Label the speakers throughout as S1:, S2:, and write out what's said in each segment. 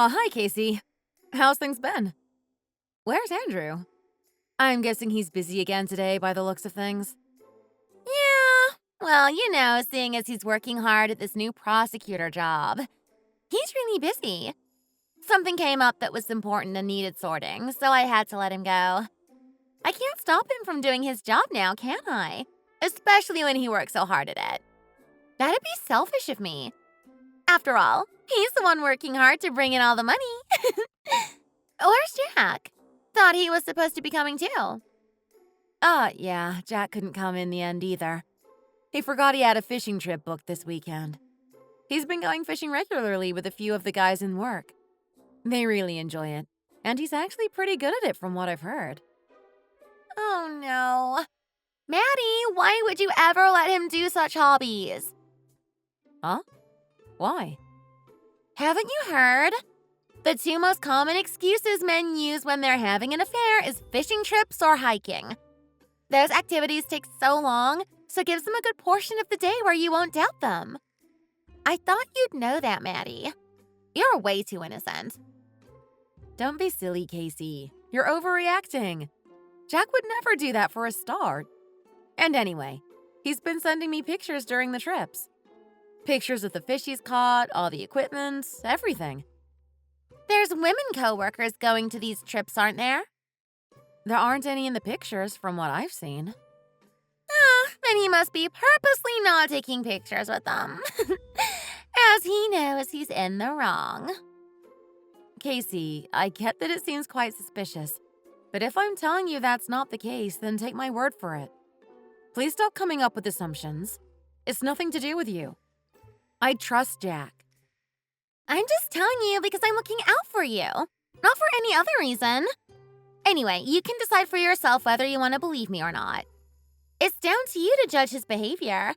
S1: Oh, hi, Casey. How's things been? Where's Andrew? I'm guessing he's busy again today by the looks of things.
S2: Yeah, well, seeing as he's working hard at this new prosecutor job. He's really busy. Something came up that was important and needed sorting, so I had to let him go. I can't stop him from doing his job now, can I? Especially when he works so hard at it. That'd be selfish of me. After all, he's the one working hard to bring in all the money. Where's Jack? Thought he was supposed to be coming too.
S1: Yeah, Jack couldn't come in the end either. He forgot he had a fishing trip booked this weekend. He's been going fishing regularly with a few of the guys in work. They really enjoy it, and he's actually pretty good at it from what I've heard.
S2: Oh no. Maddy, why would you ever let him do such hobbies?
S1: Huh? Why?
S2: Haven't you heard? The two most common excuses men use when they're having an affair is fishing trips or hiking. Those activities take so long, so it gives them a good portion of the day where you won't doubt them. I thought you'd know that, Maddy. You're way too innocent.
S1: Don't be silly, Casey. You're overreacting. Jack would never do that for a start. And anyway, he's been sending me pictures during the trips. Pictures of the fish he's caught, all the equipment, everything.
S2: There's women co-workers going to these trips, aren't there?
S1: There aren't any in the pictures from what I've seen.
S2: Then he must be purposely not taking pictures with them. As he knows he's in the wrong.
S1: Casey, I get that it seems quite suspicious, but if I'm telling you that's not the case, then take my word for it. Please stop coming up with assumptions. It's nothing to do with you. I trust Jack.
S2: I'm just telling you because I'm looking out for you, not for any other reason. Anyway, you can decide for yourself whether you want to believe me or not. It's down to you to judge his behavior.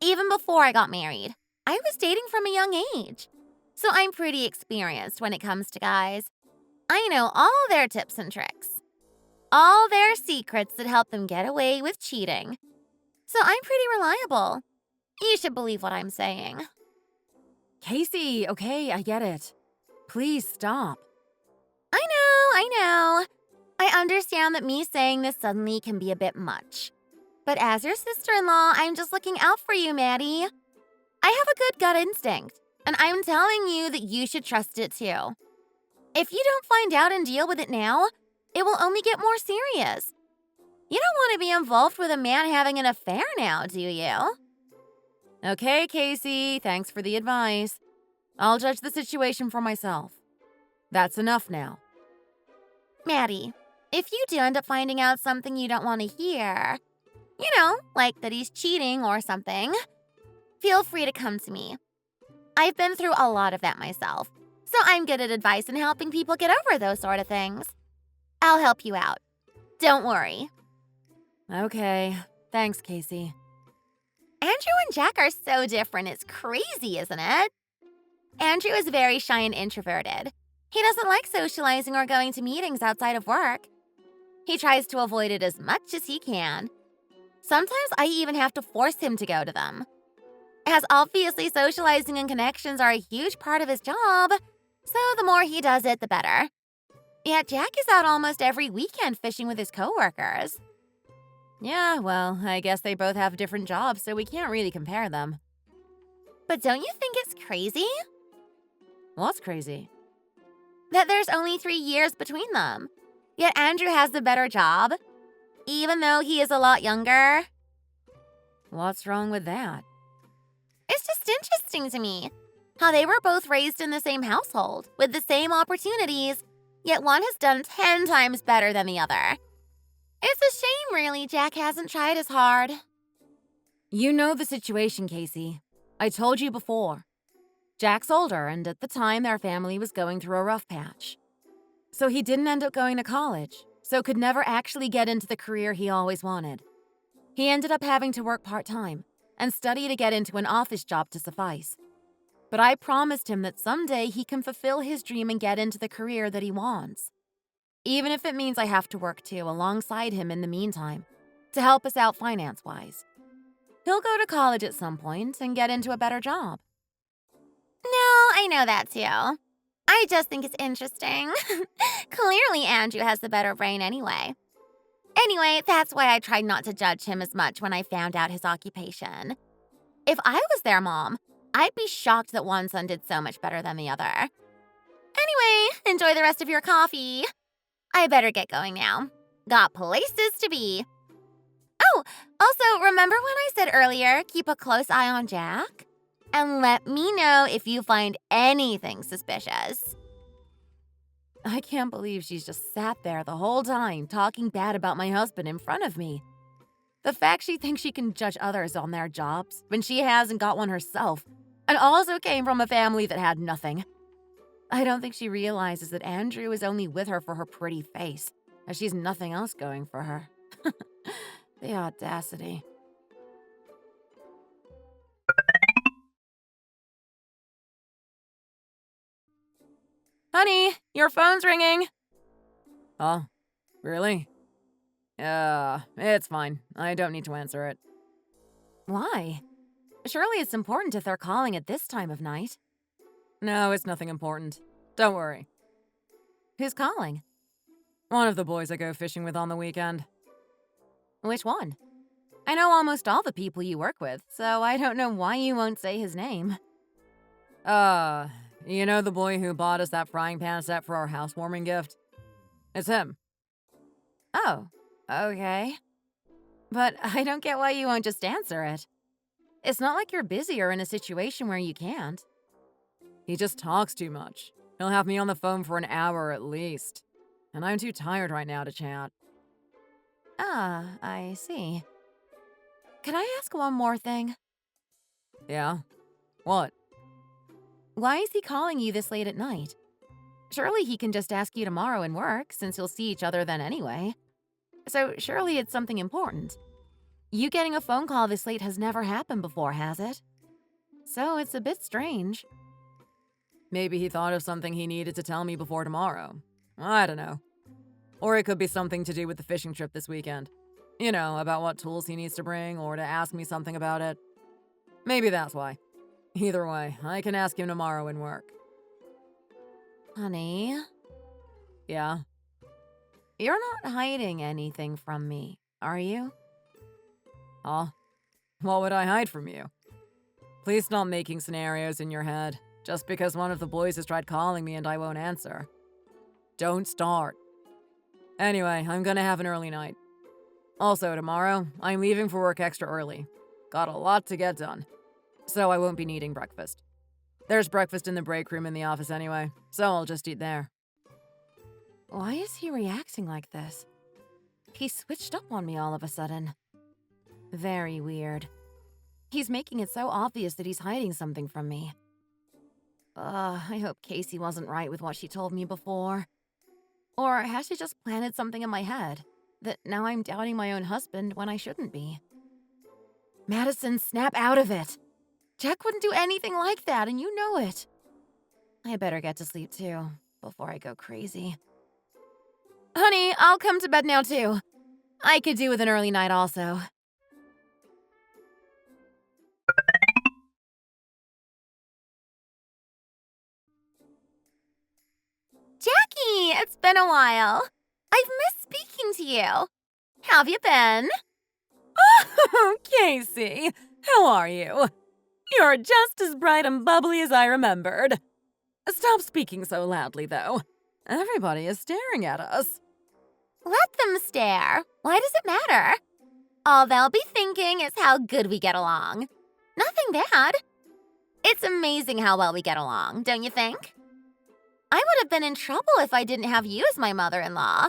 S2: Even before I got married, I was dating from a young age, so I'm pretty experienced when it comes to guys. I know all their tips and tricks, all their secrets that help them get away with cheating. So I'm pretty reliable. You should believe what I'm saying.
S1: Casey, okay, I get it. Please stop.
S2: I know. I understand that me saying this suddenly can be a bit much. But as your sister-in-law, I'm just looking out for you, Maddy. I have a good gut instinct, and I'm telling you that you should trust it too. If you don't find out and deal with it now, it will only get more serious. You don't want to be involved with a man having an affair now, do you?
S1: Okay, Casey, thanks for the advice. I'll judge the situation for myself. That's enough now.
S2: Maddy, if you do end up finding out something you don't want to hear, like that he's cheating or something, feel free to come to me. I've been through a lot of that myself, so I'm good at advice and helping people get over those sort of things. I'll help you out. Don't worry.
S1: Okay, thanks, Casey.
S2: Andrew and Jack are so different, it's crazy, isn't it? Andrew is very shy and introverted. He doesn't like socializing or going to meetings outside of work. He tries to avoid it as much as he can. Sometimes I even have to force him to go to them. As obviously socializing and connections are a huge part of his job, so the more he does it, the better. Yet Jack is out almost every weekend fishing with his coworkers.
S1: Yeah, well, I guess they both have different jobs, so we can't really compare them.
S2: But don't you think it's crazy?
S1: What's crazy?
S2: That there's only 3 years between them. Yet Andrew has the better job, even though he is a lot younger.
S1: What's wrong with that?
S2: It's just interesting to me how they were both raised in the same household with the same opportunities, yet one has done 10 times better than the other. It's a shame, really, Jack hasn't tried as hard.
S1: You know the situation, Casey. I told you before. Jack's older, and at the time, their family was going through a rough patch. So he didn't end up going to college, so could never actually get into the career he always wanted. He ended up having to work part-time and study to get into an office job to suffice. But I promised him that someday he can fulfill his dream and get into the career that he wants. Even if it means I have to work too alongside him in the meantime, to help us out finance-wise. He'll go to college at some point and get into a better job.
S2: No, I know that too. I just think it's interesting. Clearly, Andrew has the better brain anyway. Anyway, that's why I tried not to judge him as much when I found out his occupation. If I was their mom, I'd be shocked that one son did so much better than the other. Anyway, enjoy the rest of your coffee. I better get going now. Got places to be. Oh, also, remember when I said earlier, keep a close eye on Jack? And let me know if you find anything suspicious.
S1: I can't believe she's just sat there the whole time talking bad about my husband in front of me. The fact she thinks she can judge others on their jobs when she hasn't got one herself, and also came from a family that had nothing. I don't think she realizes that Andrew is only with her for her pretty face, as she's nothing else going for her. The audacity. Honey, your phone's ringing. Oh, really? It's fine. I don't need to answer it. Why? Surely it's important if they're calling at this time of night. No, it's nothing important. Don't worry. Who's calling? One of the boys I go fishing with on the weekend. Which one? I know almost all the people you work with, so I don't know why you won't say his name. You know the boy who bought us that frying pan set for our housewarming gift? It's him. Oh, okay. But I don't get why you won't just answer it. It's not like you're busy or in a situation where you can't. He just talks too much. He'll have me on the phone for an hour at least. And I'm too tired right now to chat. Ah, I see. Can I ask one more thing? Yeah? What? Why is he calling you this late at night? Surely he can just ask you tomorrow in work, since you'll see each other then anyway. So surely it's something important. You getting a phone call this late has never happened before, has it? So it's a bit strange. Maybe he thought of something he needed to tell me before tomorrow. I don't know. Or it could be something to do with the fishing trip this weekend. You know, about what tools he needs to bring, or to ask me something about it. Maybe that's why. Either way, I can ask him tomorrow in work. Honey? Yeah? You're not hiding anything from me, are you? Oh, what would I hide from you? Please stop making scenarios in your head, just because one of the boys has tried calling me and I won't answer. Don't start. Anyway, I'm gonna have an early night. Also, tomorrow, I'm leaving for work extra early. Got a lot to get done. So I won't be needing breakfast. There's breakfast in the break room in the office anyway, so I'll just eat there. Why is he reacting like this? He switched up on me all of a sudden. Very weird. He's making it so obvious that he's hiding something from me. I hope Kacey wasn't right with what she told me before. Or has she just planted something in my head that now I'm doubting my own husband when I shouldn't be? Madison, snap out of it! Jack wouldn't do anything like that, and you know it. I better get to sleep too, before I go crazy. Honey, I'll come to bed now too. I could do with an early night also.
S2: Jackie, it's been a while. I've missed speaking to you. How have you been?
S1: Oh, Kacey, how are you? You're just as bright and bubbly as I remembered. Stop speaking so loudly, though. Everybody is staring at us.
S2: Let them stare. Why does it matter? All they'll be thinking is how good we get along. Nothing bad. It's amazing how well we get along, don't you think? I would have been in trouble if I didn't have you as my mother-in-law.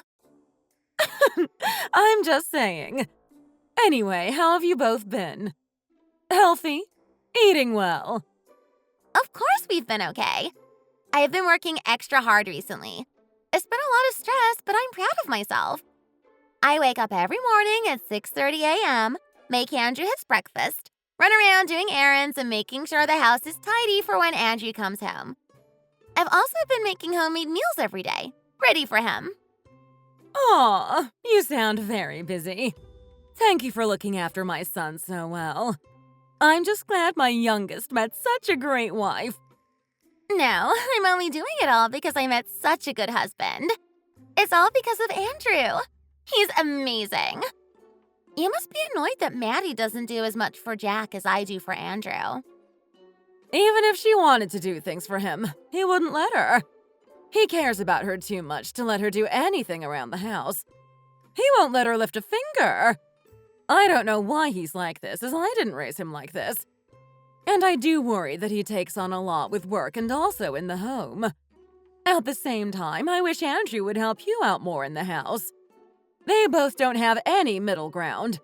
S1: I'm just saying. Anyway, how have you both been? Healthy? Eating well?
S2: Of course we've been okay. I have been working extra hard recently. It's been a lot of stress, but I'm proud of myself. I wake up every morning at 6:30 a.m., make Andrew his breakfast, run around doing errands and making sure the house is tidy for when Andrew comes home. I've also been making homemade meals every day, ready for him.
S1: Aw, you sound very busy. Thank you for looking after my son so well. I'm just glad my youngest met such a great wife.
S2: No, I'm only doing it all because I met such a good husband. It's all because of Andrew. He's amazing. You must be annoyed that Maddy doesn't do as much for Jack as I do for Andrew.
S1: Even if she wanted to do things for him, he wouldn't let her. He cares about her too much to let her do anything around the house. He won't let her lift a finger. I don't know why he's like this, as I didn't raise him like this. And I do worry that he takes on a lot with work and also in the home. At the same time, I wish Andrew would help you out more in the house. They both don't have any middle ground.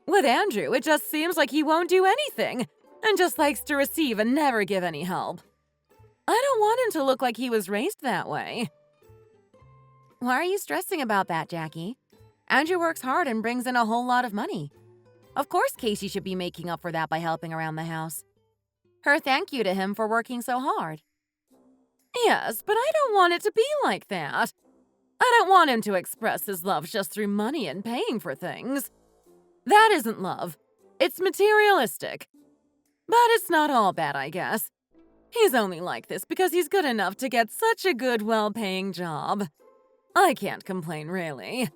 S1: With Andrew, it just seems like he won't do anything and just likes to receive and never give any help. I don't want him to look like he was raised that way. Why are you stressing about that, Jackie? Andrew works hard and brings in a whole lot of money. Of course Kacey should be making up for that by helping around the house. Her thank you to him for working so hard. Yes, but I don't want it to be like that. I don't want him to express his love just through money and paying for things. That isn't love. It's materialistic. But it's not all bad, I guess. He's only like this because he's good enough to get such a good, well-paying job. I can't complain, really.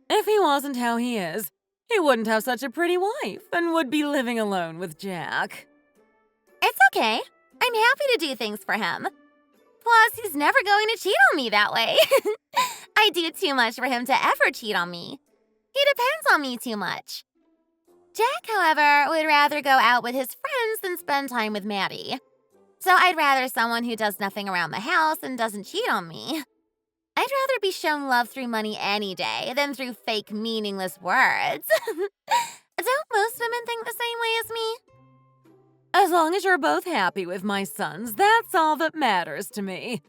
S1: If he wasn't how he is, he wouldn't have such a pretty wife and would be living alone with Jack.
S2: It's okay. I'm happy to do things for him. Plus, he's never going to cheat on me that way. I do too much for him to ever cheat on me. He depends on me too much. Jack, however, would rather go out with his friends than spend time with Maddy. So I'd rather someone who does nothing around the house and doesn't cheat on me. I'd rather be shown love through money any day than through fake, meaningless words. Don't most women think the same way as me?
S1: As long as you're both happy with my sons, that's all that matters to me.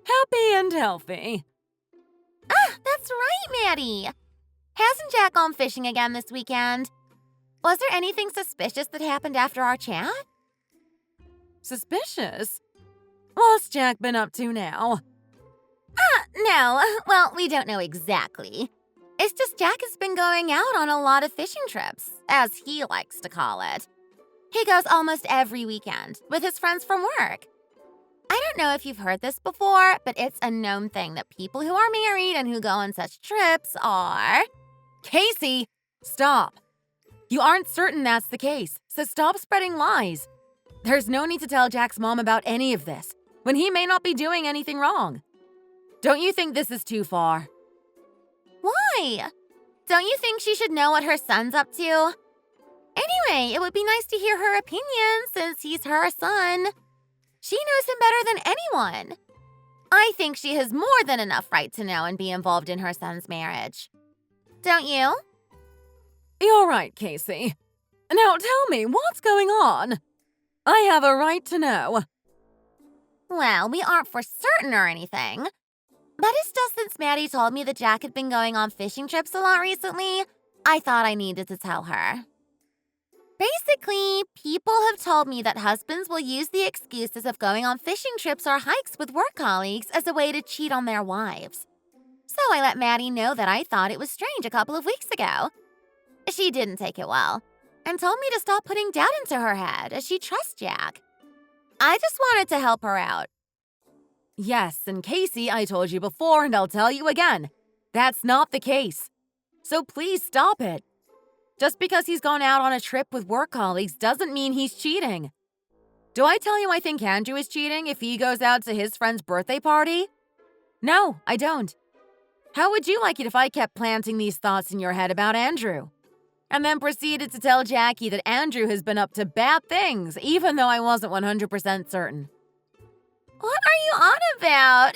S1: Happy and healthy.
S2: Ah, that's right, Maddy. Hasn't Jack gone fishing again this weekend? Was there anything suspicious that happened after our chat?
S1: Suspicious? What's Jack been up to now?
S2: No. Well, we don't know exactly. It's just Jack has been going out on a lot of fishing trips, as he likes to call it. He goes almost every weekend with his friends from work. I don't know if you've heard this before, but it's a known thing that people who are married and who go on such trips are…
S1: Kacey, stop. You aren't certain that's the case, so stop spreading lies. There's no need to tell Jack's mom about any of this, when he may not be doing anything wrong. Don't you think this is too far?
S2: Why? Don't you think she should know what her son's up to? Anyway, it would be nice to hear her opinion since he's her son. She knows him better than anyone. I think she has more than enough right to know and be involved in her son's marriage. Don't you?
S1: You're right, Kacey. Now tell me, what's going on? I have a right to know.
S2: Well, we aren't for certain or anything. But it's just since Maddy told me that Jack had been going on fishing trips a lot recently, I thought I needed to tell her. Basically, people have told me that husbands will use the excuses of going on fishing trips or hikes with work colleagues as a way to cheat on their wives. So I let Maddy know that I thought it was strange a couple of weeks ago. She didn't take it well and told me to stop putting doubt into her head as she trusts Jack. I just wanted to help her out.
S1: Yes, and Kacey, I told you before and I'll tell you again. That's not the case. So please stop it. Just because he's gone out on a trip with work colleagues doesn't mean he's cheating. Do I tell you I think Andrew is cheating if he goes out to his friend's birthday party? No, I don't. How would you like it if I kept planting these thoughts in your head about Andrew? And then proceeded to tell Jackie that Andrew has been up to bad things, even though I wasn't 100% certain.
S2: What are you on about?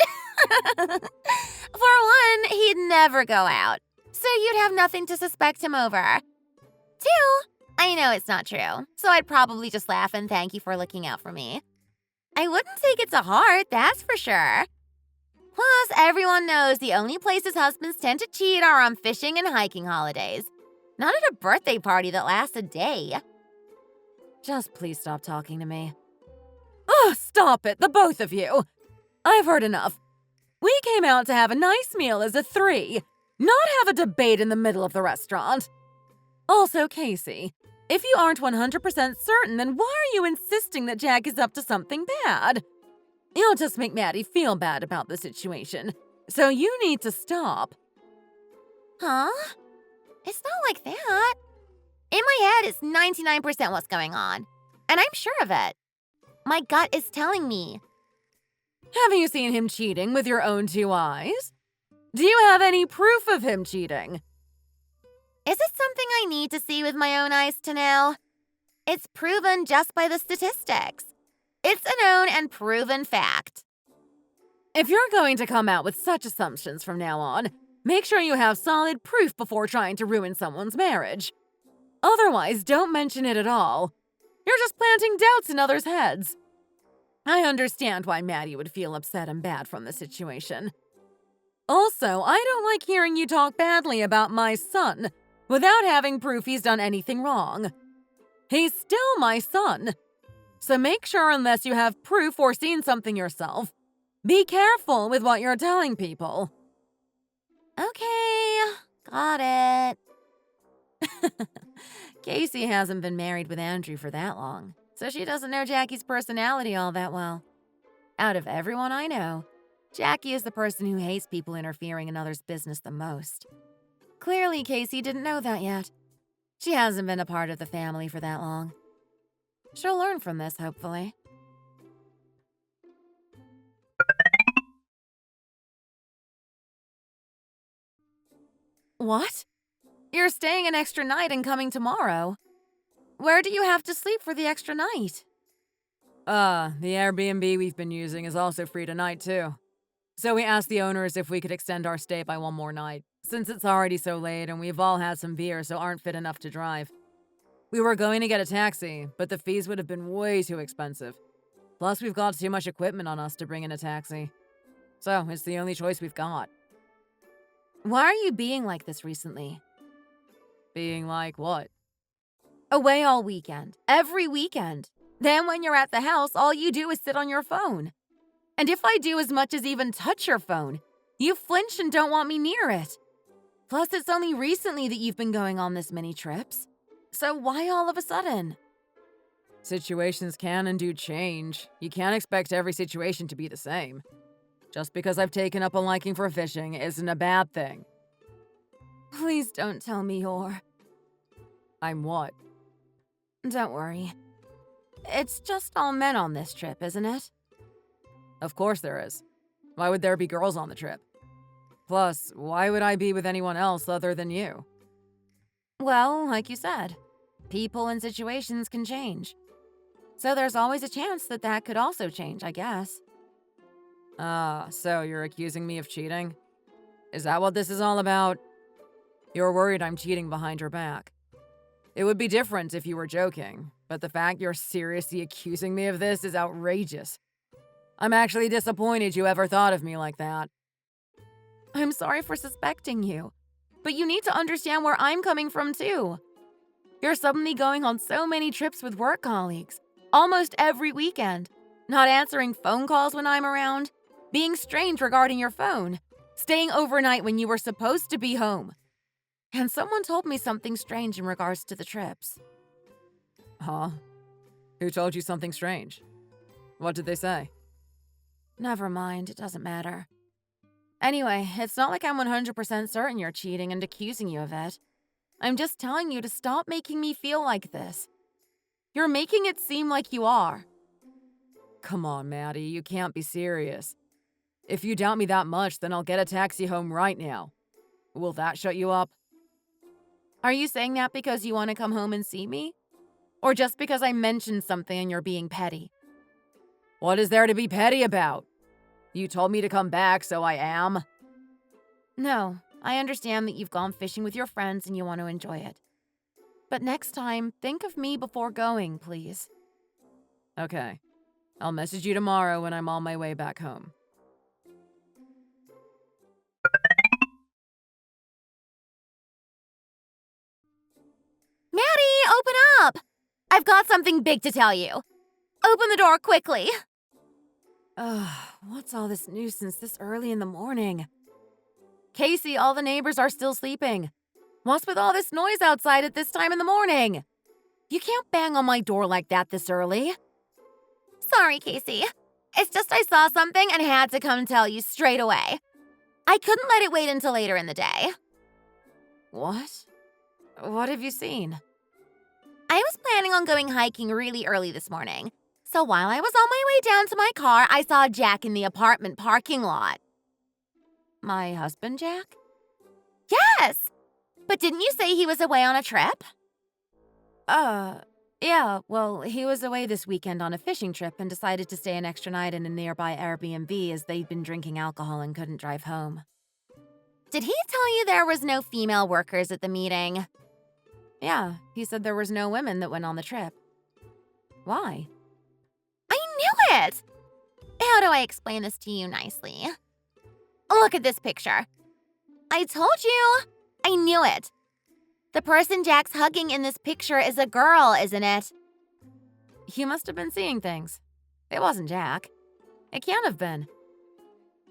S2: For one, he'd never go out, so you'd have nothing to suspect him over. Two, I know it's not true, so I'd probably just laugh and thank you for looking out for me. I wouldn't take it to heart, that's for sure. Plus, everyone knows the only places husbands tend to cheat are on fishing and hiking holidays. Not at a birthday party that lasts a day.
S1: Just please stop talking to me. Oh, stop it, the both of you. I've heard enough. We came out to have a nice meal as a three, not have a debate in the middle of the restaurant. Also, Kacey, if you aren't 100% certain, then why are you insisting that Jack is up to something bad? You'll just make Maddy feel bad about the situation. So you need to stop.
S2: Huh? It's not like that. In my head, it's 99% what's going on. And I'm sure of it. My gut is telling me.
S1: Have you seen him cheating with your own two eyes? Do you have any proof of him cheating?
S2: Is it something I need to see with my own eyes to know? It's proven just by the statistics. It's a known and proven fact.
S1: If you're going to come out with such assumptions from now on, make sure you have solid proof before trying to ruin someone's marriage. Otherwise, don't mention it at all. You're just planting doubts in others' heads. I understand why Maddy would feel upset and bad from the situation. Also, I don't like hearing you talk badly about my son without having proof he's done anything wrong. He's still my son. So make sure, unless you have proof or seen something yourself, be careful with what you're telling people.
S2: Okay, got it.
S1: Kacey hasn't been married with Andrew for that long, so she doesn't know Jackie's personality all that well. Out of everyone I know, Jackie is the person who hates people interfering in others' business the most. Clearly, Kacey didn't know that yet. She hasn't been a part of the family for that long. She'll learn from this, hopefully. What? You're staying an extra night and coming tomorrow. Where do you have to sleep for the extra night? The Airbnb we've been using is also free tonight, too. So we asked the owners if we could extend our stay by one more night, since it's already so late and we've all had some beer so aren't fit enough to drive. We were going to get a taxi, but the fees would have been way too expensive. Plus, we've got too much equipment on us to bring in a taxi. So, it's the only choice we've got. Why are you being like this recently? Being like what? Away all weekend. Every weekend. Then when you're at the house, all you do is sit on your phone. And if I do as much as even touch your phone, you flinch and don't want me near it. Plus, it's only recently that you've been going on this many trips. So why all of a sudden? Situations can and do change. You can't expect every situation to be the same. Just because I've taken up a liking for fishing isn't a bad thing. Please don't tell me you're... I'm what? Don't worry. It's just all men on this trip, isn't it? Of course there is. Why would there be girls on the trip? Plus, why would I be with anyone else other than you? Well, like you said, people and situations can change. So there's always a chance that that could also change, I guess. So you're accusing me of cheating? Is that what this is all about? You're worried I'm cheating behind your back. It would be different if you were joking, but the fact you're seriously accusing me of this is outrageous. I'm actually disappointed you ever thought of me like that. I'm sorry for suspecting you, but you need to understand where I'm coming from too. You're suddenly going on so many trips with work colleagues, almost every weekend, not answering phone calls when I'm around, being strange regarding your phone, staying overnight when you were supposed to be home. And someone told me something strange in regards to the trips. Huh? Who told you something strange? What did they say? Never mind, it doesn't matter. Anyway, it's not like I'm 100% certain you're cheating and accusing you of it. I'm just telling you to stop making me feel like this. You're making it seem like you are. Come on, Maddy, you can't be serious. If you doubt me that much, then I'll get a taxi home right now. Will that shut you up? Are you saying that because you want to come home and see me? Or just because I mentioned something and you're being petty? What is there to be petty about? You told me to come back, so I am. No, I understand that you've gone fishing with your friends and you want to enjoy it. But next time, think of me before going, please. Okay. I'll message you tomorrow when I'm on my way back home.
S2: Maddy, open up! I've got something big to tell you. Open the door quickly.
S1: What's all this nuisance this early in the morning? Kacey, all the neighbors are still sleeping. What's with all this noise outside at this time in the morning? You can't bang on my door like that this early.
S2: Sorry, Kacey. It's just I saw something and had to come tell you straight away. I couldn't let it wait until later in the day.
S1: What? What have you seen?
S2: I was planning on going hiking really early this morning. So while I was on my way down to my car, I saw Jack in the apartment parking lot.
S1: My husband, Jack?
S2: Yes! But didn't you say he was away on a trip?
S1: Yeah, well, he was away this weekend on a fishing trip and decided to stay an extra night in a nearby Airbnb as they'd been drinking alcohol and couldn't drive home.
S2: Did he tell you there was no female workers at the meeting?
S1: Yeah, he said there was no women that went on the trip. Why?
S2: I knew it! How do I explain this to you nicely? Look at this picture. I told you! I knew it. The person Jack's hugging in this picture is a girl, isn't it?
S1: You must have been seeing things. It wasn't Jack. It can't have been.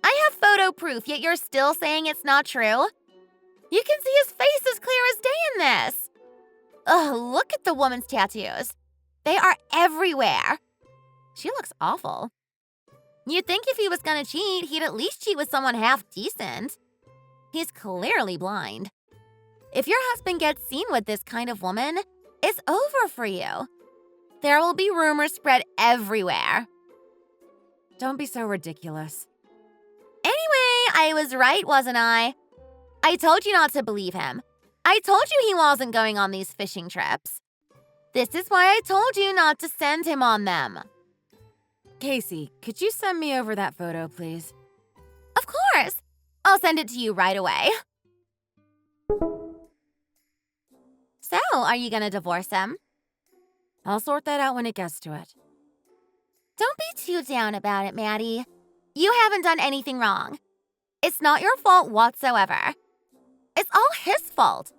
S2: I have photo proof, yet you're still saying it's not true? You can see his face as clear as day in this. Ugh, look at the woman's tattoos. They are everywhere. She looks awful. You'd think if he was gonna cheat, he'd at least cheat with someone half decent. He's clearly blind. If your husband gets seen with this kind of woman, it's over for you. There will be rumors spread everywhere.
S1: Don't be so ridiculous.
S2: Anyway, I was right, wasn't I? I told you not to believe him. I told you he wasn't going on these fishing trips. This is why I told you not to send him on them.
S1: Kacey, could you send me over that photo, please?
S2: Of course. I'll send it to you right away. So, are you gonna divorce him?
S1: I'll sort that out when it gets to it.
S2: Don't be too down about it, Maddy. You haven't done anything wrong. It's not your fault whatsoever. It's all his fault.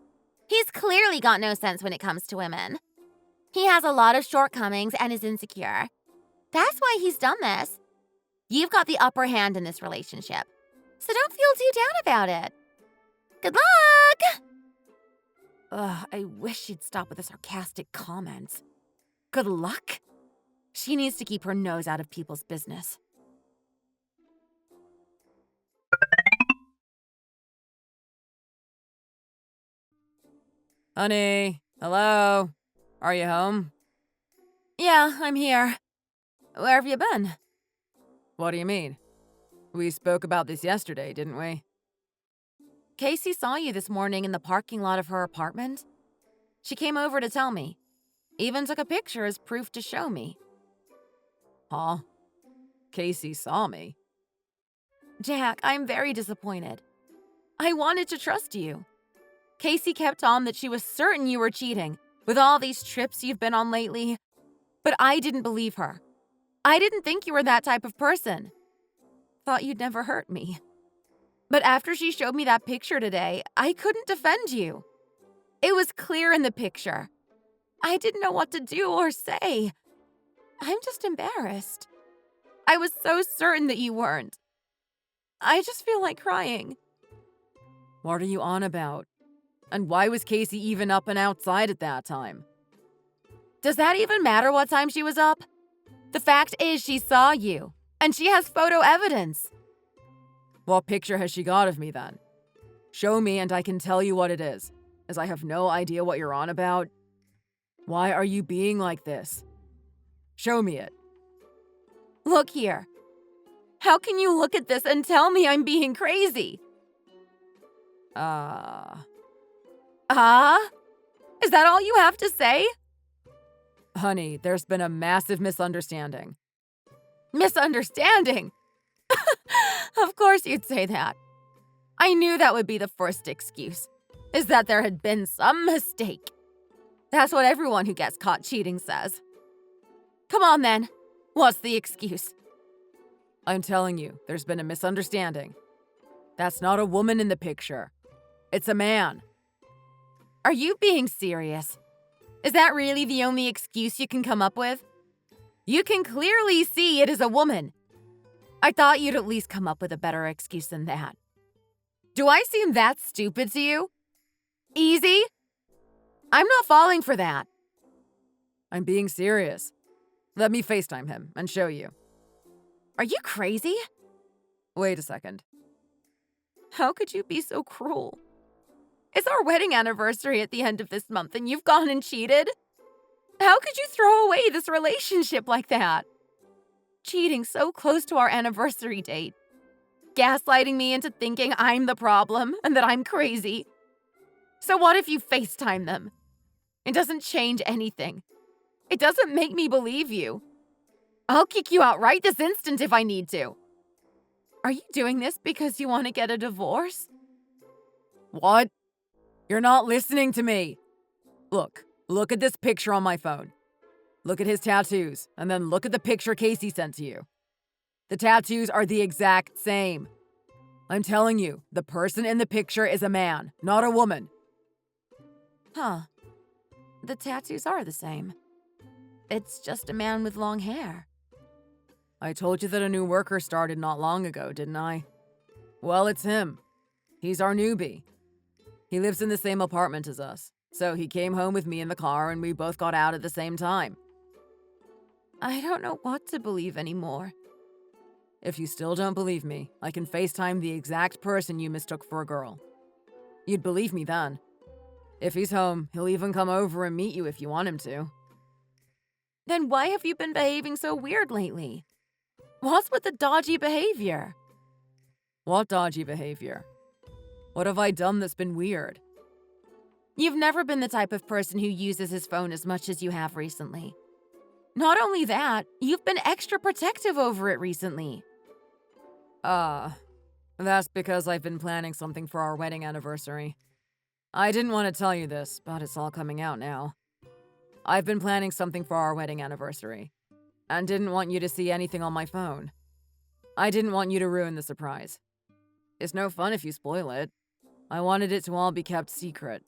S2: He's clearly got no sense when it comes to women. He has a lot of shortcomings and is insecure. That's why he's done this. You've got the upper hand in this relationship, so don't feel too down about it. Good luck!
S1: Ugh, I wish she'd stop with the sarcastic comments. Good luck? She needs to keep her nose out of people's business. Honey, hello? Are you home? Yeah, I'm here. Where have you been? What do you mean? We spoke about this yesterday, didn't we? Kacey saw you this morning in the parking lot of her apartment. She came over to tell me. Even took a picture as proof to show me. Huh? Kacey saw me? Jack, I'm very disappointed. I wanted to trust you. Kacey kept on that she was certain you were cheating with all these trips you've been on lately. But I didn't believe her. I didn't think you were that type of person. Thought you'd never hurt me. But after she showed me that picture today, I couldn't defend you. It was clear in the picture. I didn't know what to do or say. I'm just embarrassed. I was so certain that you weren't. I just feel like crying. What are you on about? And why was Kacey even up and outside at that time? Does that even matter what time she was up? The fact is she saw you, and she has photo evidence. What picture has she got of me then? Show me and I can tell you what it is, as I have no idea what you're on about. Why are you being like this? Show me it. Look here. How can you look at this and tell me I'm being crazy? Is that all you have to say? Honey, there's been a massive misunderstanding. Misunderstanding? Of course you'd say that. I knew that would be the first excuse, is that there had been some mistake. That's what everyone who gets caught cheating says. Come on then, what's the excuse? I'm telling you, there's been a misunderstanding. That's not a woman in the picture. It's a man. Are you being serious? Is that really the only excuse you can come up with? You can clearly see it is a woman. I thought you'd at least come up with a better excuse than that. Do I seem that stupid to you? Easy? I'm not falling for that. I'm being serious. Let me FaceTime him and show you. Are you crazy? Wait a second. How could you be so cruel? It's our wedding anniversary at the end of this month and you've gone and cheated? How could you throw away this relationship like that? Cheating so close to our anniversary date. Gaslighting me into thinking I'm the problem and that I'm crazy. So what if you FaceTime them? It doesn't change anything. It doesn't make me believe you. I'll kick you out right this instant if I need to. Are you doing this because you want to get a divorce? What? You're not listening to me. Look at this picture on my phone. Look at his tattoos, and then look at the picture Kacey sent to you. The tattoos are the exact same. I'm telling you, the person in the picture is a man, not a woman. Huh. The tattoos are the same. It's just a man with long hair. I told you that a new worker started not long ago, didn't I? Well, it's him. He's our newbie. He lives in the same apartment as us, so he came home with me in the car and we both got out at the same time. I don't know what to believe anymore. If you still don't believe me, I can FaceTime the exact person you mistook for a girl. You'd believe me then. If he's home, he'll even come over and meet you if you want him to. Then why have you been behaving so weird lately? What's with the dodgy behavior? What dodgy behavior? What have I done that's been weird? You've never been the type of person who uses his phone as much as you have recently. Not only that, you've been extra protective over it recently. That's because I've been planning something for our wedding anniversary. I didn't want to tell you this, but it's all coming out now. I've been planning something for our wedding anniversary, and didn't want you to see anything on my phone. I didn't want you to ruin the surprise. It's no fun if you spoil it. I wanted it to all be kept secret.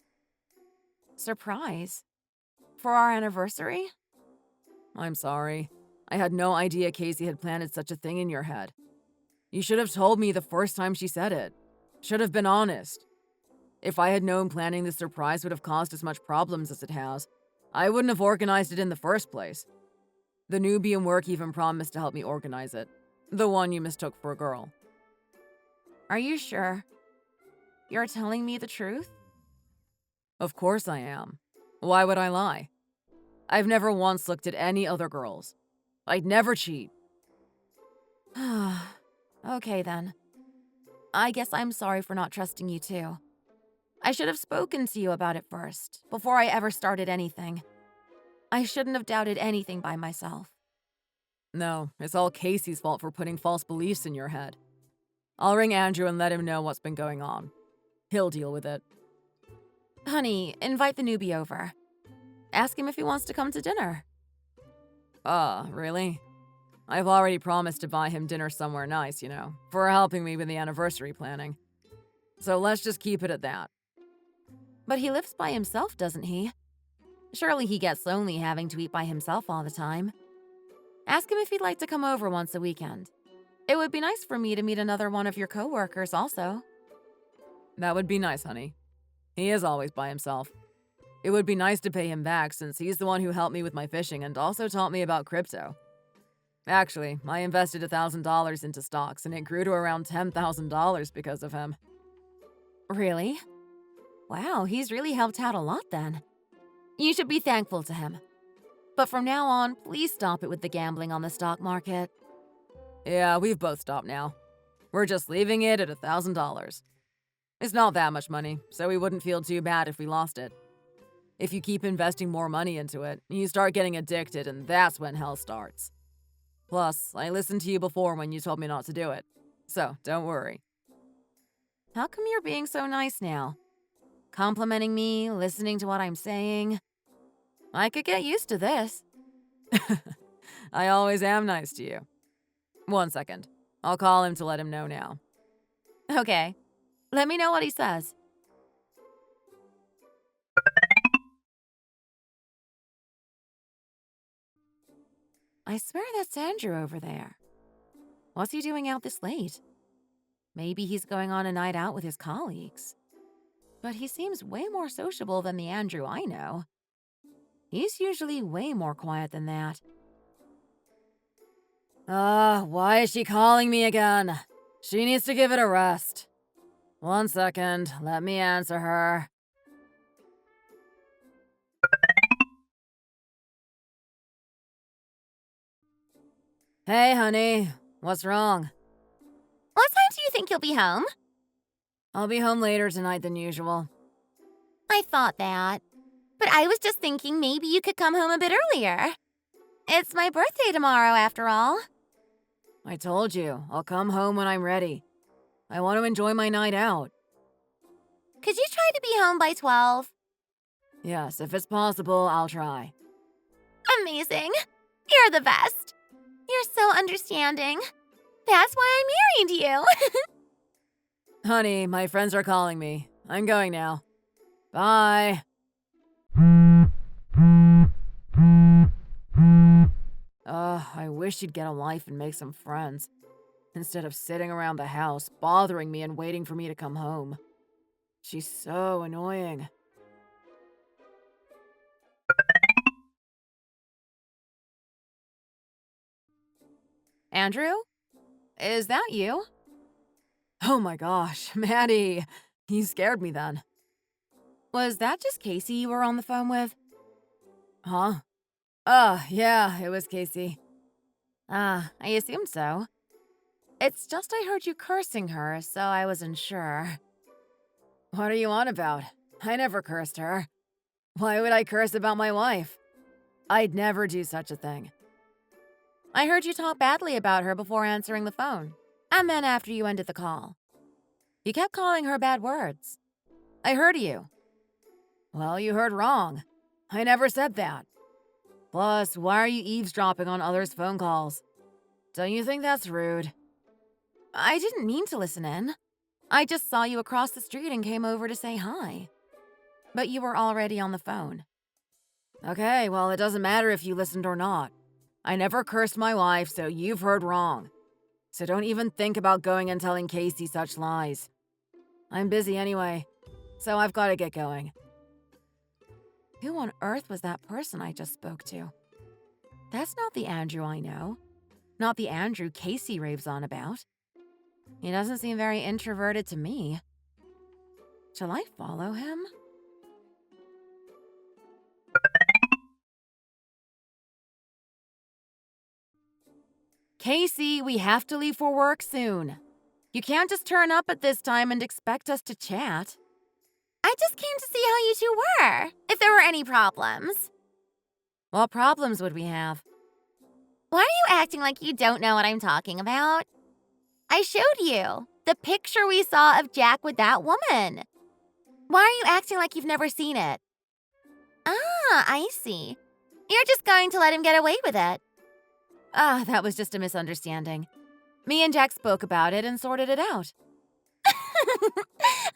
S1: Surprise? For our anniversary? I'm sorry. I had no idea Kacey had planted such a thing in your head. You should have told me the first time she said it. Should have been honest. If I had known planning this surprise would have caused as much problems as it has, I wouldn't have organized it in the first place. The newbie in work even promised to help me organize it. The one you mistook for a girl. Are you sure? You're telling me the truth? Of course I am. Why would I lie? I've never once looked at any other girls. I'd never cheat. Okay then. I guess I'm sorry for not trusting you too. I should have spoken to you about it first, before I ever started anything. I shouldn't have doubted anything by myself. No, it's all Kacey's fault for putting false beliefs in your head. I'll ring Andrew and let him know what's been going on. He'll deal with it. Honey, invite the newbie over. Ask him if he wants to come to dinner. Really? I've already promised to buy him dinner somewhere nice, for helping me with the anniversary planning. So let's just keep it at that. But he lives by himself, doesn't he? Surely he gets lonely having to eat by himself all the time. Ask him if he'd like to come over once a weekend. It would be nice for me to meet another one of your coworkers also. That would be nice, honey. He is always by himself. It would be nice to pay him back since he's the one who helped me with my fishing and also taught me about crypto. Actually, I invested $1,000 into stocks and it grew to around $10,000 because of him. Really? Wow, he's really helped out a lot then. You should be thankful to him. But from now on, please stop it with the gambling on the stock market. Yeah, we've both stopped now. We're just leaving it at $1,000. It's not that much money, so we wouldn't feel too bad if we lost it. If you keep investing more money into it, you start getting addicted and that's when hell starts. Plus, I listened to you before when you told me not to do it, so don't worry. How come you're being so nice now? Complimenting me, listening to what I'm saying? I could get used to this. I always am nice to you. 1 second. I'll call him to let him know now. Okay. Let me know what he says. I swear that's Andrew over there. What's he doing out this late? Maybe he's going on a night out with his colleagues. But he seems way more sociable than the Andrew I know. He's usually way more quiet than that. Why is she calling me again? She needs to give it a rest. 1 second, let me answer her. Hey, honey, what's wrong?
S2: What time do you think you'll be home?
S1: I'll be home later tonight than usual.
S2: I thought that. But I was just thinking maybe you could come home a bit earlier. It's my birthday tomorrow, after all.
S1: I told you, I'll come home when I'm ready. I want to enjoy my night out.
S2: Could you try to be home by 12?
S1: Yes, if it's possible, I'll try.
S2: Amazing. You're the best. You're so understanding. That's why I married you.
S1: Honey, my friends are calling me. I'm going now. Bye. I wish you'd get a life and make some friends, instead of sitting around the house, bothering me and waiting for me to come home. She's so annoying. Andrew? Is that you? Oh my gosh, Maddy. You scared me then. Was that just Kacey you were on the phone with? Huh? Yeah, it was Kacey. I assumed so. It's just I heard you cursing her, so I wasn't sure. What are you on about? I never cursed her. Why would I curse about my wife? I'd never do such a thing. I heard you talk badly about her before answering the phone, and then after you ended the call. You kept calling her bad words. I heard you. Well, you heard wrong. I never said that. Plus, why are you eavesdropping on others' phone calls? Don't you think that's rude? I didn't mean to listen in. I just saw you across the street and came over to say hi. But you were already on the phone. Okay, well, it doesn't matter if you listened or not. I never cursed my wife, so you've heard wrong. So don't even think about going and telling Kacey such lies. I'm busy anyway, so I've got to get going. Who on earth was that person I just spoke to? That's not the Andrew I know. Not the Andrew Kacey raves on about. He doesn't seem very introverted to me. Shall I follow him? Kacey, we have to leave for work soon. You can't just turn up at this time and expect us to chat.
S2: I just came to see how you two were, if there were any problems.
S1: What problems would we have?
S2: Why are you acting like you don't know what I'm talking about? I showed you the picture we saw of Jack with that woman. Why are you acting like you've never seen it? Ah, I see. You're just going to let him get away with it.
S1: That was just a misunderstanding. Me and Jack spoke about it and sorted it out.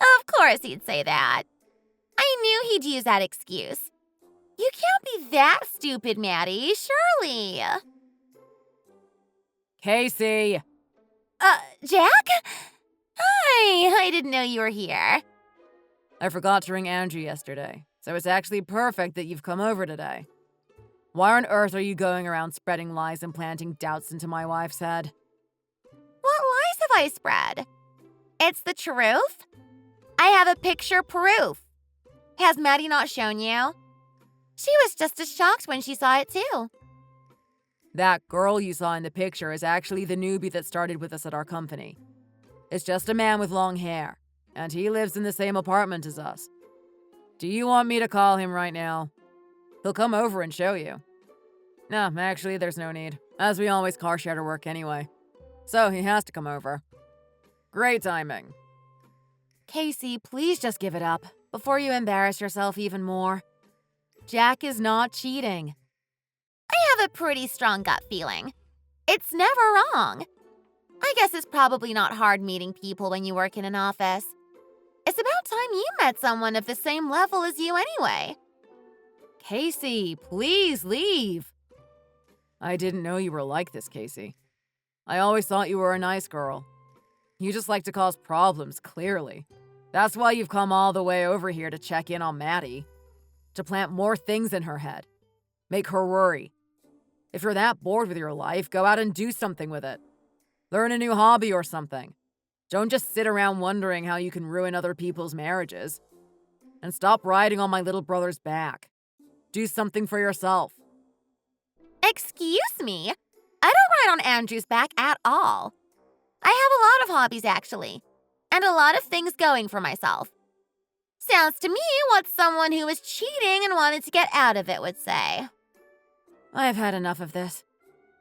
S2: Of course he'd say that. I knew he'd use that excuse. You can't be that stupid, Maddy, surely.
S1: Kacey!
S2: Jack? Hi, I didn't know you were here.
S1: I forgot to ring Andrew yesterday, so it's actually perfect that you've come over today. Why on earth are you going around spreading lies and planting doubts into my wife's head?
S2: What lies have I spread? It's the truth. I have a picture proof. Has Maddy not shown you? She was just as shocked when she saw it too.
S1: That girl you saw in the picture is actually the newbie that started with us at our company. It's just a man with long hair, and he lives in the same apartment as us. Do you want me to call him right now? He'll come over and show you. No, actually, there's no need, as we always car share to work anyway. So he has to come over. Great timing. Kacey, please just give it up before you embarrass yourself even more. Jack is not cheating.
S2: I have a pretty strong gut feeling. It's never wrong. I guess it's probably not hard meeting people when you work in an office. It's about time you met someone of the same level as you anyway.
S1: Kacey, please leave. I didn't know you were like this, Kacey. I always thought you were a nice girl. You just like to cause problems, clearly. That's why you've come all the way over here to check in on Maddy. To plant more things in her head. Make her worry. If you're that bored with your life, go out and do something with it. Learn a new hobby or something. Don't just sit around wondering how you can ruin other people's marriages. And stop riding on my little brother's back. Do something for yourself.
S2: Excuse me? I don't ride on Andrew's back at all. I have a lot of hobbies, actually, and a lot of things going for myself. Sounds to me what someone who was cheating and wanted to get out of it would say.
S1: I've had enough of this.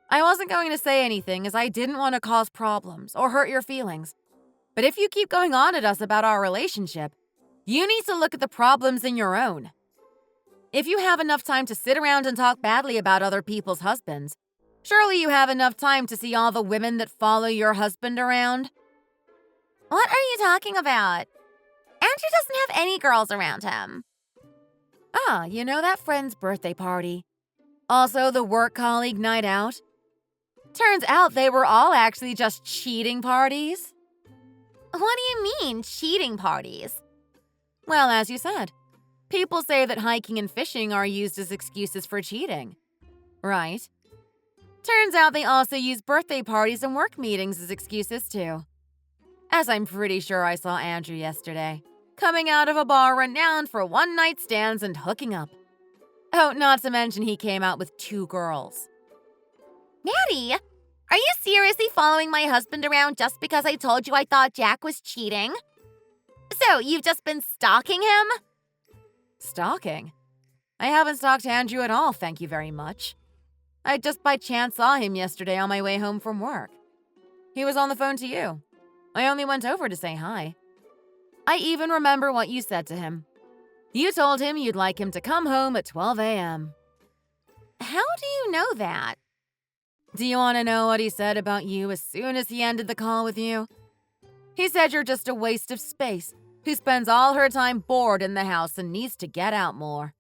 S1: I wasn't going to say anything as I didn't want to cause problems or hurt your feelings. But if you keep going on at us about our relationship, you need to look at the problems in your own. If you have enough time to sit around and talk badly about other people's husbands, surely you have enough time to see all the women that follow your husband around.
S2: What are you talking about? Andrew doesn't have any girls around him.
S1: Ah, you know that friend's birthday party. Also the work colleague night out. Turns out they were all actually just cheating parties.
S2: What do you mean, cheating parties?
S1: Well, as you said, people say that hiking and fishing are used as excuses for cheating. Right? Turns out they also use birthday parties and work meetings as excuses too. As I'm pretty sure I saw Andrew yesterday, coming out of a bar renowned for one-night stands and hooking up. Oh, not to mention he came out with 2 girls.
S2: Maddy, are you seriously following my husband around just because I told you I thought Jack was cheating? So, you've just been stalking him?
S1: Stalking? I haven't stalked Andrew at all, thank you very much. I just by chance saw him yesterday on my way home from work. He was on the phone to you. I only went over to say hi. I even remember what you said to him. You told him you'd like him to come home at 12 a.m.
S2: How do you know that?
S1: Do you want to know what he said about you as soon as he ended the call with you? He said you're just a waste of space, who spends all her time bored in the house and needs to get out more.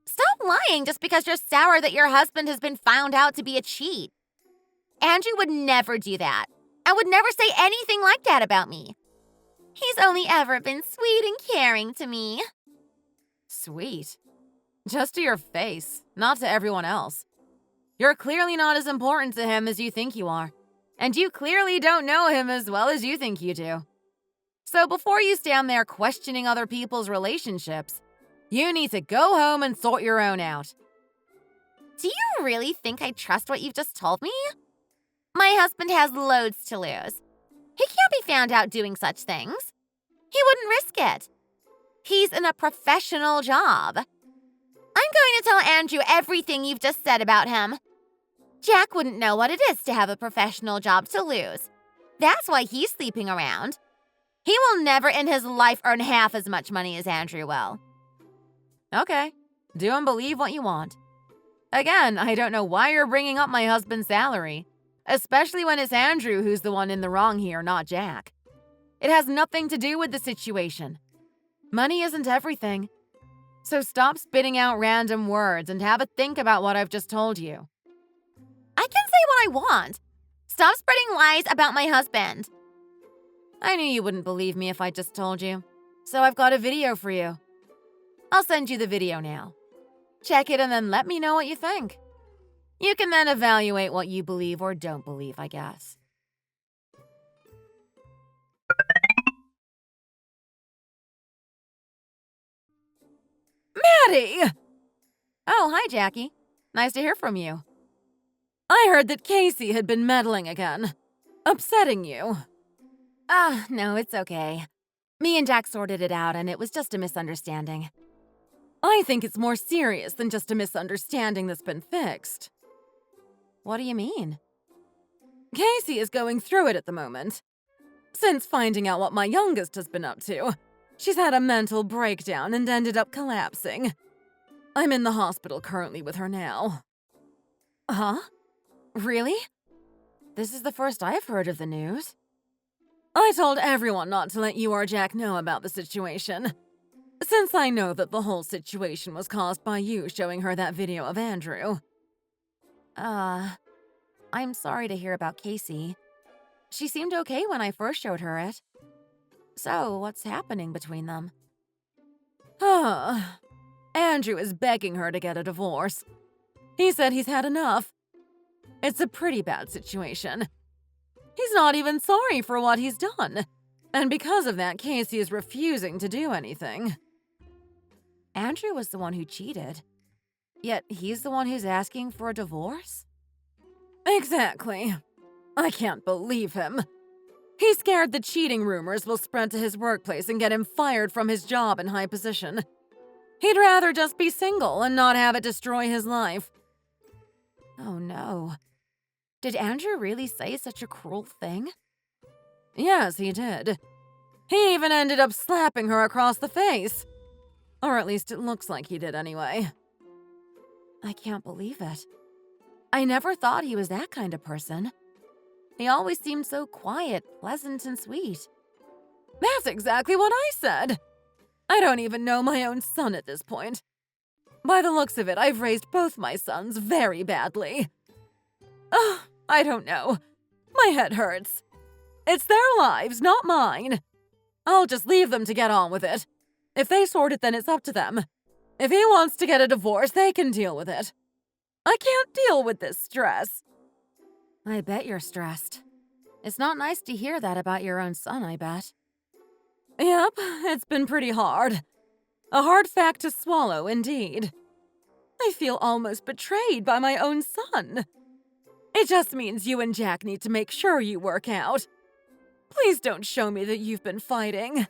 S2: Stop lying just because you're sour that your husband has been found out to be a cheat. Andrew would never do that. I would never say anything like that about me. He's only ever been sweet and caring to me.
S1: Sweet? Just to your face, not to everyone else. You're clearly not as important to him as you think you are, and you clearly don't know him as well as you think you do. So before you stand there questioning other people's relationships, you need to go home and sort your own out.
S2: Do you really think I trust what you've just told me? My husband has loads to lose. He can't be found out doing such things. He wouldn't risk it. He's in a professional job. I'm going to tell Andrew everything you've just said about him. Jack wouldn't know what it is to have a professional job to lose. That's why he's sleeping around. He will never in his life earn half as much money as Andrew will.
S1: Okay, do and believe what you want. Again, I don't know why you're bringing up my husband's salary, especially when it's Andrew who's the one in the wrong here, not Jack. It has nothing to do with the situation. Money isn't everything. So stop spitting out random words and have a think about what I've just told you.
S2: I can say what I want. Stop spreading lies about my husband.
S1: I knew you wouldn't believe me if I just told you, so I've got a video for you. I'll send you the video now. Check it and then let me know what you think. You can then evaluate what you believe or don't believe, I guess. Maddy! Oh, hi, Jackie. Nice to hear from you. I heard that Kacey had been meddling again. Upsetting you. No, it's okay. Me and Jack sorted it out and it was just a misunderstanding. I think it's more serious than just a misunderstanding that's been fixed. What do you mean? Kacey is going through it at the moment. Since finding out what my youngest has been up to, she's had a mental breakdown and ended up collapsing. I'm in the hospital currently with her now. Huh? Really? This is the first I've heard of the news. I told everyone not to let you or Jack know about the situation, since I know that the whole situation was caused by you showing her that video of Andrew. I'm sorry to hear about Kacey. She seemed okay when I first showed her it. So, what's happening between them? Andrew is begging her to get a divorce. He said he's had enough. It's a pretty bad situation. He's not even sorry for what he's done. And because of that, Kacey is refusing to do anything. Andrew was the one who cheated. Yet he's the one who's asking for a divorce? Exactly. I can't believe him. He's scared the cheating rumors will spread to his workplace and get him fired from his job in high position. He'd rather just be single and not have it destroy his life. Oh no. Did Andrew really say such a cruel thing? Yes, he did. He even ended up slapping her across the face. Or at least it looks like he did anyway. I can't believe it. I never thought he was that kind of person. He always seemed so quiet, pleasant, and sweet. That's exactly what I said. I don't even know my own son at this point. By the looks of it, I've raised both my sons very badly. Ugh, I don't know. My head hurts. It's their lives, not mine. I'll just leave them to get on with it. If they sort it, then it's up to them. If he wants to get a divorce, they can deal with it. I can't deal with this stress. I bet you're stressed. It's not nice to hear that about your own son, I bet. Yep, it's been pretty hard. A hard fact to swallow, indeed. I feel almost betrayed by my own son. It just means you and Jack need to make sure you work out. Please don't show me that you've been fighting.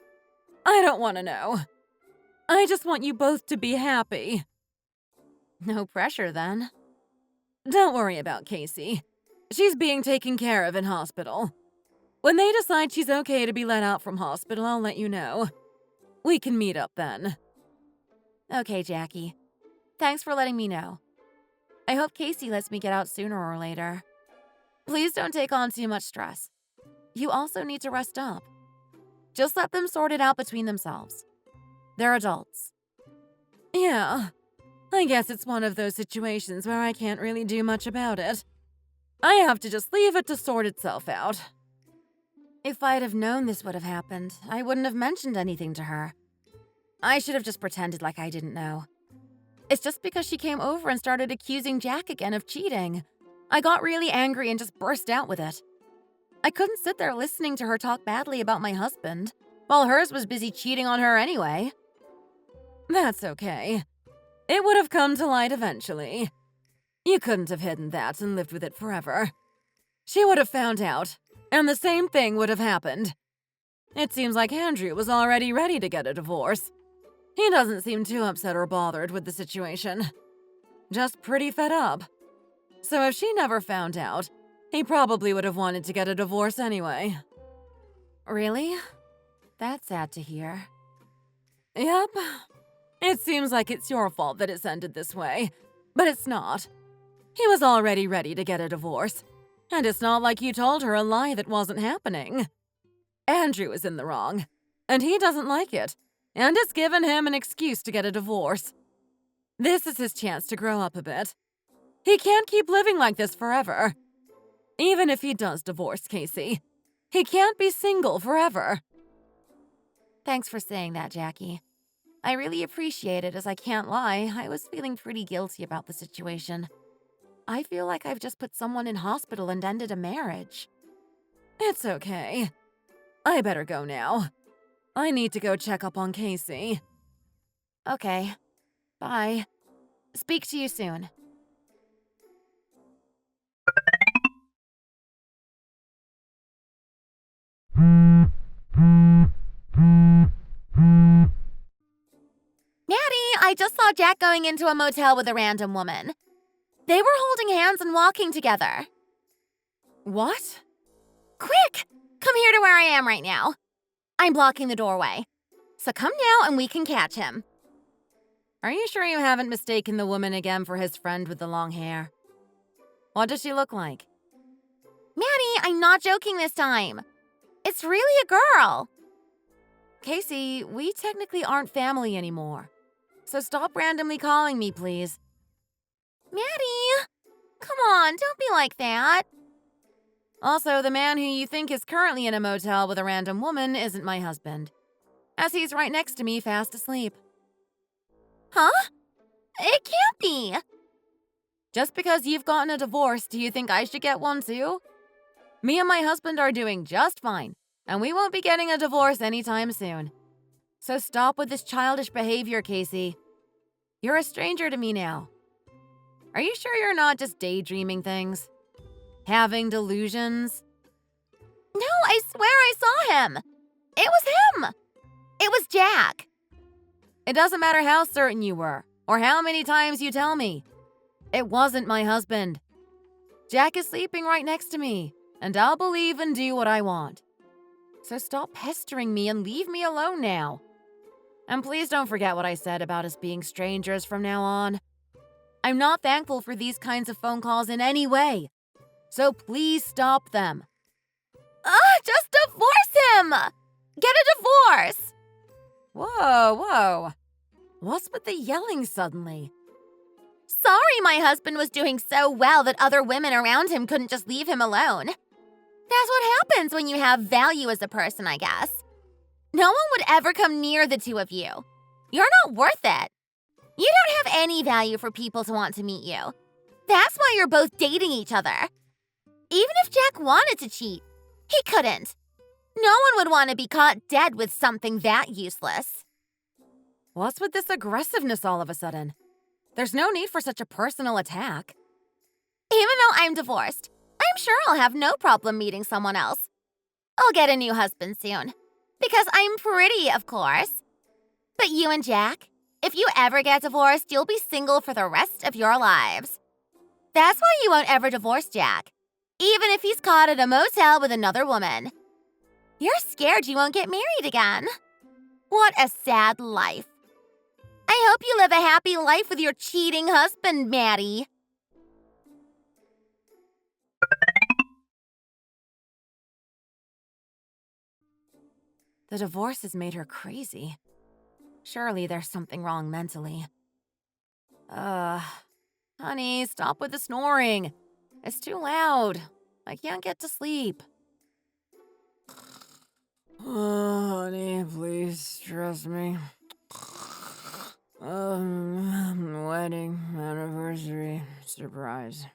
S1: I don't want to know. I just want you both to be happy. No pressure, then. Don't worry about Kacey. She's being taken care of in hospital. When they decide she's okay to be let out from hospital, I'll let you know. We can meet up then. Okay, Jackie. Thanks for letting me know. I hope Kacey lets me get out sooner or later. Please don't take on too much stress. You also need to rest up. Just let them sort it out between themselves. They're adults. Yeah, I guess it's one of those situations where I can't really do much about it. I have to just leave it to sort itself out. If I'd have known this would have happened, I wouldn't have mentioned anything to her. I should have just pretended like I didn't know. It's just because she came over and started accusing Jack again of cheating. I got really angry and just burst out with it. I couldn't sit there listening to her talk badly about my husband, while hers was busy cheating on her anyway. That's okay. It would have come to light eventually. You couldn't have hidden that and lived with it forever. She would have found out, and the same thing would have happened. It seems like Andrew was already ready to get a divorce. He doesn't seem too upset or bothered with the situation. Just pretty fed up. So if she never found out, he probably would have wanted to get a divorce anyway. Really? That's sad to hear. Yep. It seems like it's your fault that it's ended this way, but it's not. He was already ready to get a divorce, and it's not like you told her a lie that wasn't happening. Andrew is in the wrong, and he doesn't like it, and it's given him an excuse to get a divorce. This is his chance to grow up a bit. He can't keep living like this forever. Even if he does divorce Kacey, he can't be single forever. Thanks for saying that, Jackie. I really appreciate it, as I can't lie, I was feeling pretty guilty about the situation. I feel like I've just put someone in hospital and ended a marriage. It's okay. I better go now. I need to go check up on Kacey. Okay. Bye. Speak to you soon.
S2: Maddy, I just saw Jack going into a motel with a random woman. They were holding hands and walking together.
S1: What?
S2: Quick! Come here to where I am right now. I'm blocking the doorway. So come now and we can catch him.
S1: Are you sure you haven't mistaken the woman again for his friend with the long hair? What does she look like?
S2: Maddy, I'm not joking this time. It's really a girl.
S1: Kacey, we technically aren't family anymore. So stop randomly calling me, please.
S2: Maddy! Come on, don't be like that.
S1: Also, the man who you think is currently in a motel with a random woman isn't my husband, as he's right next to me fast asleep.
S2: Huh? It can't be.
S1: Just because you've gotten a divorce, do you think I should get one too? Me and my husband are doing just fine, and we won't be getting a divorce anytime soon. So stop with this childish behavior, Kacey. You're a stranger to me now. Are you sure you're not just daydreaming things? Having delusions?
S2: No, I swear I saw him. It was him. It was Jack.
S1: It doesn't matter how certain you were, or how many times you tell me. It wasn't my husband. Jack is sleeping right next to me, and I'll believe and do what I want. So stop pestering me and leave me alone now. And please don't forget what I said about us being strangers from now on. I'm not thankful for these kinds of phone calls in any way. So please stop them.
S2: Just divorce him! Get a divorce!
S1: Whoa. What's with the yelling suddenly?
S2: Sorry my husband was doing so well that other women around him couldn't just leave him alone. That's what happens when you have value as a person, I guess. No one would ever come near the two of you. You're not worth it. You don't have any value for people to want to meet you. That's why you're both dating each other. Even if Jack wanted to cheat, he couldn't. No one would want to be caught dead with something that useless.
S1: What's with this aggressiveness all of a sudden? There's no need for such a personal attack.
S2: Even though I'm divorced, I'm sure I'll have no problem meeting someone else. I'll get a new husband soon. Because I'm pretty, of course. But you and Jack, if you ever get divorced, you'll be single for the rest of your lives. That's why you won't ever divorce Jack, even if he's caught at a motel with another woman. You're scared you won't get married again. What a sad life. I hope you live a happy life with your cheating husband, Maddy.
S1: The divorce has made her crazy. Surely there's something wrong mentally. Honey, stop with the snoring. It's too loud. I can't get to sleep. Oh, honey, please trust me. Wedding, anniversary, surprise.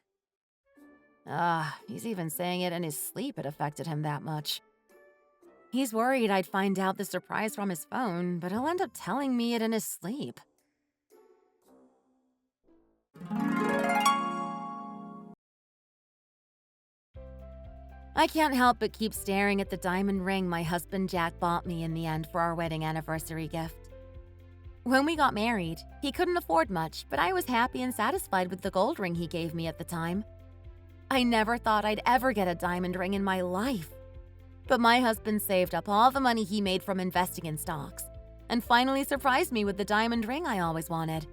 S1: He's even saying it in his sleep it affected him that much. He's worried I'd find out the surprise from his phone, but he'll end up telling me it in his sleep. I can't help but keep staring at the diamond ring my husband Jack bought me in the end for our wedding anniversary gift. When we got married, he couldn't afford much, but I was happy and satisfied with the gold ring he gave me at the time. I never thought I'd ever get a diamond ring in my life. But my husband saved up all the money he made from investing in stocks and finally surprised me with the diamond ring I always wanted,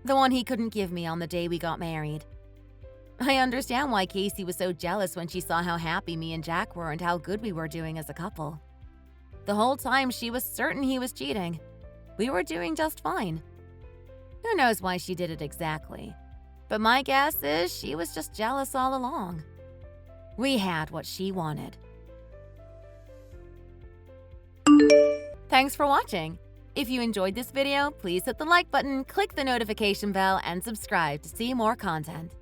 S1: the one he couldn't give me on the day we got married. I understand why Kacey was so jealous when she saw how happy me and Jack were and how good we were doing as a couple. The whole time she was certain he was cheating. We were doing just fine. Who knows why she did it exactly, but my guess is she was just jealous all along. We had what she wanted. Thanks for watching. If you enjoyed this video, please hit the like button, click the notification bell, and subscribe to see more content.